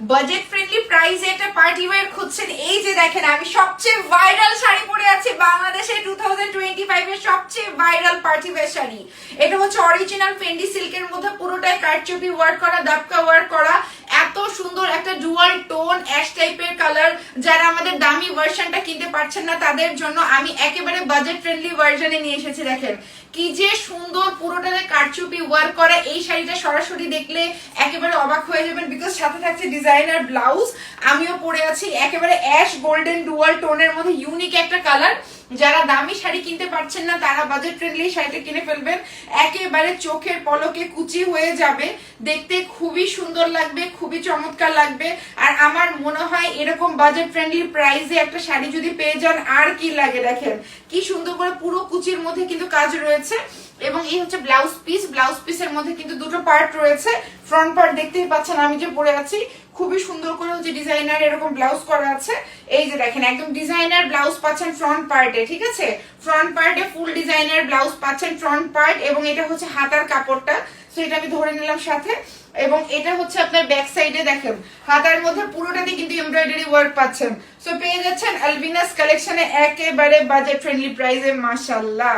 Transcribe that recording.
Budget friendly প্রাইসে একটা party wear খুঁজছেন, এই যে দেখেন আমি সবচেয়ে ভাইরাল শাড়ি পরে আছি বাংলাদেশে 2025 এর সবচেয়ে ভাইরাল পার্টি ওয়্যার শাড়ি। এটা হচ্ছে অরিজিনাল ফেন্ডি সিল্কের মধ্যে পুরোটাই কারচুপি ওয়ার্ক করা, দাপকা ওয়ার্ক করা, এত সুন্দর একটা ডুয়াল টোন অ্যাশ টাইপের কালার। যারা আমাদের দামি ভার্সনটা কিনতে পারছেন না তাদের জন্য আমি একেবারে বাজেট ফ্রেন্ডলি ভার্সনে নিয়ে এসেছি। দেখেন কি যে সুন্দর, পুরোটাতে কারচুপি ওয়ার্ক করা। এই শাড়িটা সরাসরি দেখলে একেবারে অবাক হয়ে যাবেন, বিকজ সাথে থাকছে ডিজাইনার ব্লাউজ। আমিও পরে আছি একেবারে অ্যাশ গোল্ডেন ডুয়াল টোনের মধ্যে, ইউনিক একটা কালার। যারা দামি শাড়ি কিনতে পারছেন না তারা বাজেট ফ্রেন্ডলি শাড়িটা কিনে ফেলবেন, একেবারে চোখের পলকে কুচি হয়ে যাবে, দেখতে খুবই সুন্দর লাগবে, খুবই চমৎকার লাগবে। আর আমার মনে হয় এরকম বাজেট ফ্রেন্ডলি প্রাইসে একটা শাড়ি যদি পেয়ে যান আর কি লাগে। দেখেন কি সুন্দর করে পুরো কুচির মধ্যে কিন্তু কাজ রয়েছে, এবং এই হচ্ছে ব্লাউজ পিস। ব্লাউজ পিসের মধ্যে কিন্তু দুটো পার্ট রয়েছে। ফ্রন্ট পার্ট দেখতেই পাচ্ছেন আমি যে পরে আছি, খুবই সুন্দর করে হচ্ছে ডিজাইনার এরকম ব্লাউজ করা আছে। এই যে দেখেন একদম ডিজাইনার ব্লাউজ পাচ্ছেন ফ্রন্ট পার্টে, ঠিক আছে? ফ্রন্ট পার্টে ফুল ডিজাইনার ব্লাউজ পাচ্ছেন ফ্রন্ট পার্ট, এবং এটা হচ্ছে হাতার কাপড়টা, তো এটা আমি ধরে নিলাম সাথে। এবং এটা হচ্ছে আপনার ব্যাক সাইডে দেখেন হাতার মধ্যে পুরোটাতে কিন্তু এমব্রয়ডারি ওয়ার্ক পাচ্ছেন। সো পেয়ে যাচ্ছেন আলবিনাস কালেকশনে একেবারে বাজেট ফ্রেন্ডলি প্রাইসে, মাশাআল্লাহ।